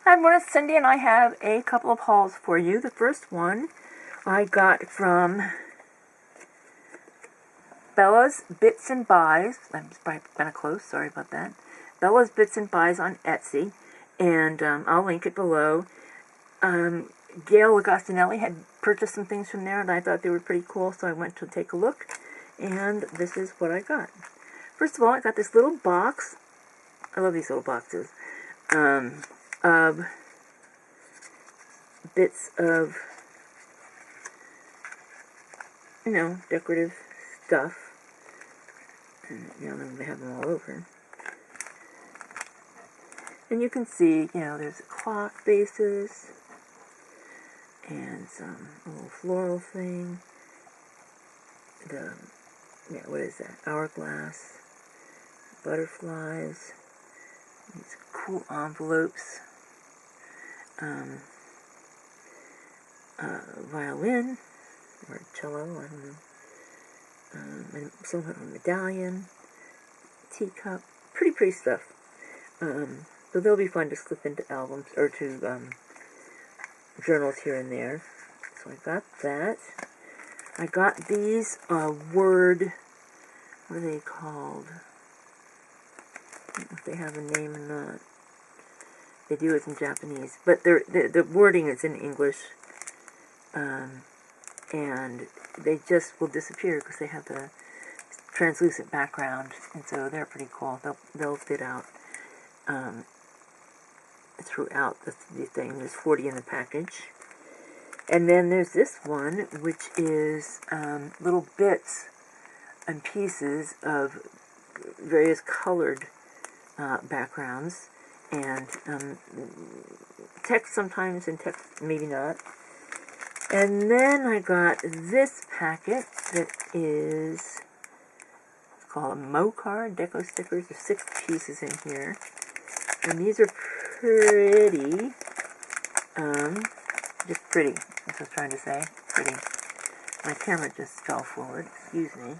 Hi everyone, it's Cindy and I have a couple of hauls for you. The first one I got from Bella's Bits and Buys. I'm probably kind of close, sorry about that. Bella's Bits and Buys on Etsy, and I'll link it below. Gail Agostinelli had purchased some things from there and I thought they were pretty cool, so I went to take a look, and this is what I got. First of all, I got this little box. I love these little boxes. Of bits of, decorative stuff. And, they have them all over. And you can see, there's clock bases and some little floral thing. What is that? Hourglass, butterflies, these cool envelopes. Violin, or cello, I don't know, and some kind of medallion, teacup, pretty stuff. So they'll be fun to slip into albums, or to journals here and there. So I got that. I got these what are they called? I don't know if they have a name or not. They do it in Japanese, but the wording is in English, and they just will disappear because they have the translucent background, and so they're pretty cool. They'll fit out throughout the thing. There's 40 in the package, and then there's this one, which is little bits and pieces of various colored backgrounds. And text sometimes, and text maybe not. And then I got this packet that is, it's called a Mo card, deco stickers. There's 6 pieces in here. And these are pretty, just pretty, that's what I was trying to say, pretty. My camera just fell forward, excuse me.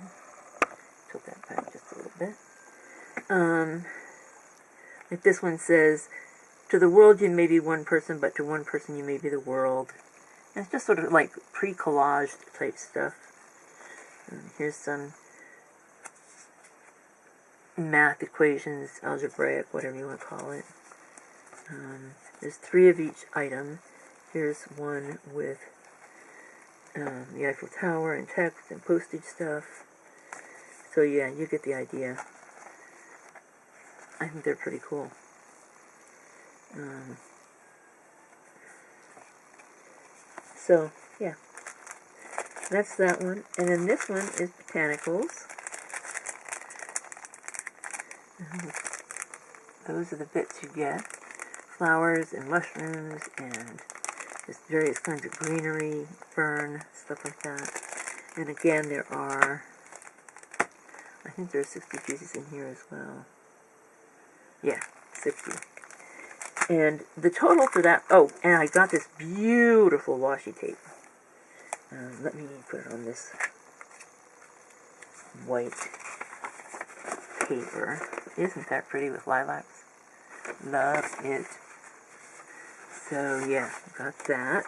Tilt that back just a little bit. Like this one says, to the world you may be one person, but to one person you may be the world. And it's just sort of like pre-collaged type stuff. And here's some math equations, algebraic, whatever you want to call it. There's 3 of each item. Here's one with the Eiffel Tower and text and postage stuff. So yeah, you get the idea. I think they're pretty cool. So, yeah. That's that one. And then this one is botanicals. Those are the bits you get. Flowers and mushrooms and just various kinds of greenery, fern, stuff like that. And again, there are, I think there are 60 pieces in here as well. Yeah, 60. And the total for that, oh, and I got this beautiful washi tape. Let me put it on this white paper. Isn't that pretty with lilacs? Love it. So, yeah, got that.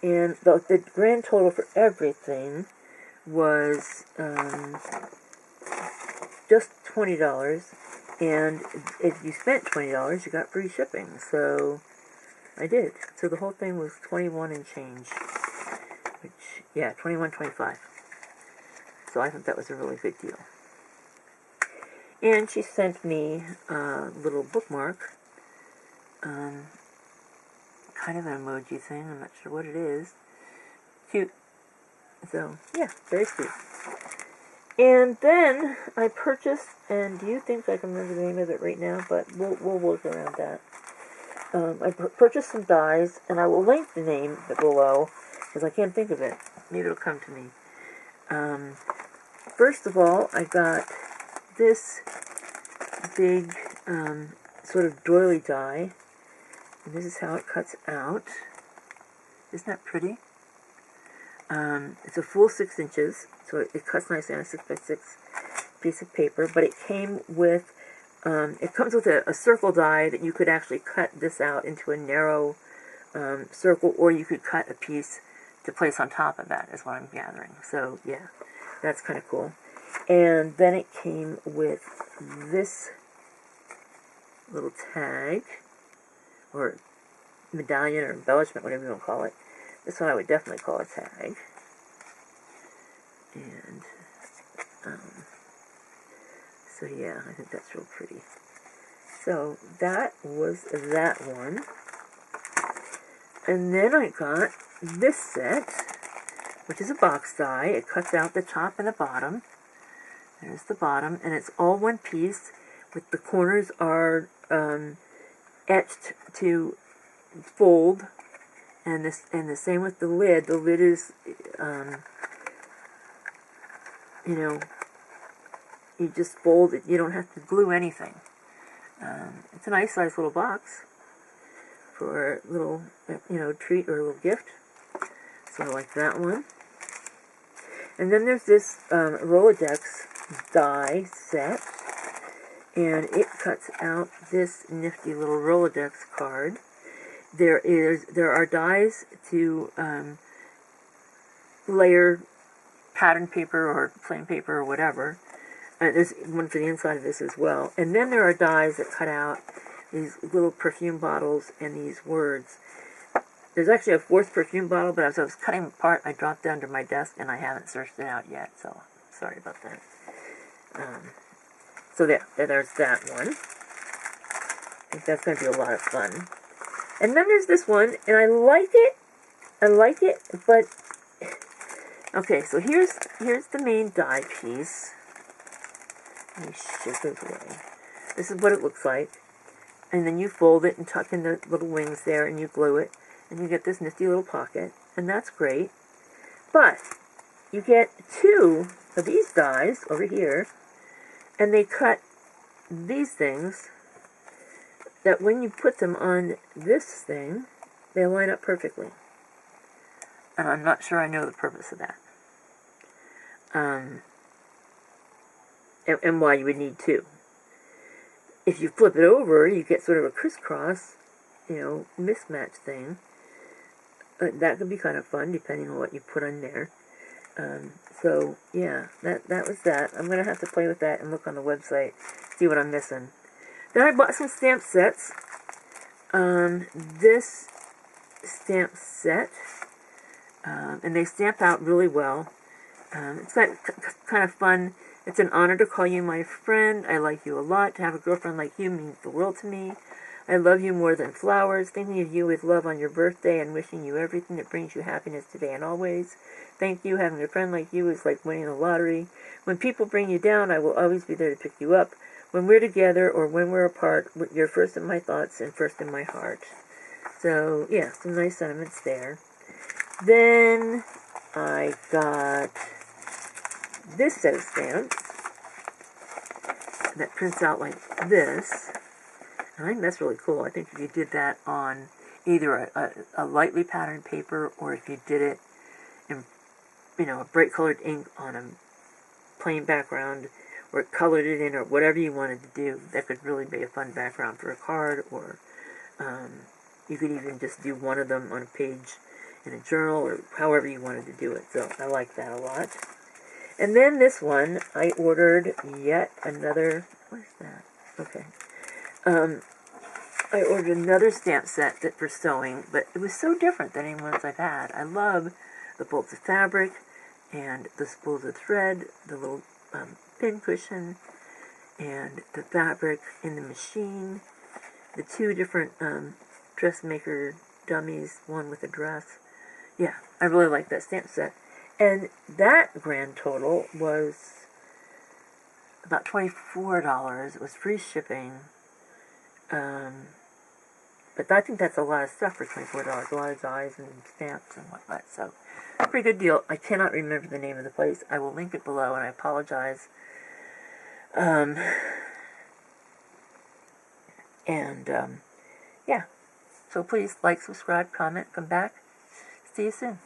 And the grand total for everything was just $20. And if you spent $20, you got free shipping. So I did. So the whole thing was $21 and change. Which, yeah, $21.25. So I thought that was a really good deal. And she sent me a little bookmark. Kind of an emoji thing. I'm not sure what it is. Cute. So, yeah, very sweet. And then I purchased, and do you think I can remember the name of it right now? But we'll work around that. I purchased some dies, and I will link the name below, because I can't think of it. Maybe it'll come to me. First of all, I got this big sort of doily die, and this is how it cuts out. Isn't that pretty? It's a full 6 inches, so it cuts nicely on a 6x6 piece of paper, but it came with it comes with a circle die that you could actually cut this out into a narrow circle, or you could cut a piece to place on top of that, is what I'm gathering. So, yeah, that's kind of cool. And then it came with this little tag, or medallion, or embellishment, whatever you want to call it. This one I would definitely call a tag. And, so yeah, I think that's real pretty. So, that was that one. And then I got this set, which is a box die. It cuts out the top and the bottom. There's the bottom, and it's all one piece, with the corners are etched to fold, and the same with the lid. The lid is, you know, you just fold it. You don't have to glue anything. It's a nice sized little box for a little, you know, treat or a little gift. So I like that one. And then there's this Rolodex die set, and it cuts out this nifty little Rolodex card. There are dies to layer pattern paper or plain paper or whatever. There's one for the inside of this as well. And then there are dies that cut out these little perfume bottles and these words. There's actually a fourth perfume bottle, but as I was cutting apart, I dropped it under my desk, and I haven't searched it out yet, so sorry about that. So there's that one. I think that's going to be a lot of fun. And then there's this one, and I like it, but okay. So here's the main die piece. Let me shift this away. This is what it looks like, and then you fold it and tuck in the little wings there, and you glue it, and you get this nifty little pocket, and that's great. But you get two of these dies over here, and they cut these things that when you put them on this thing, they line up perfectly. And I'm not sure I know the purpose of that. And why you would need two. If you flip it over, you get sort of a crisscross, you know, mismatch thing. That could be kind of fun, depending on what you put on there. So, yeah, that was that. I'm going to have to play with that and look on the website, see what I'm missing. Then I bought some stamp sets. This stamp set, and they stamp out really well. It's kind of fun. It's an honor to call you my friend. I like you a lot. To have a girlfriend like you means the world to me. I love you more than flowers. Thinking of you with love on your birthday and wishing you everything that brings you happiness today and always. Thank you. Having a friend like you is like winning the lottery. When people bring you down, I will always be there to pick you up. When we're together or when we're apart, you're first in my thoughts and first in my heart. So, yeah, some nice sentiments there. Then I got this set of stamps that prints out like this. And I think that's really cool. I think if you did that on either a lightly patterned paper, or if you did it in, you know, a bright colored ink on a plain background, or colored it in, or whatever you wanted to do, that could really be a fun background for a card, or you could even just do one of them on a page in a journal, or however you wanted to do it. So I like that a lot. And then this one, I ordered yet another, what is that? Okay. I ordered another stamp set for sewing, but it was so different than any ones I've had. I love the bolts of fabric, and the spools of thread, the little pin cushion, and the fabric in the machine, the two different dressmaker dummies, one with a dress. Yeah, I really like that stamp set. And that grand total was about $24. It was free shipping. But I think that's a lot of stuff for $24. A lot of dies and stamps and whatnot. So, pretty good deal. I cannot remember the name of the place. I will link it below, and I apologize. Yeah. So please like, subscribe, comment, come back. See you soon.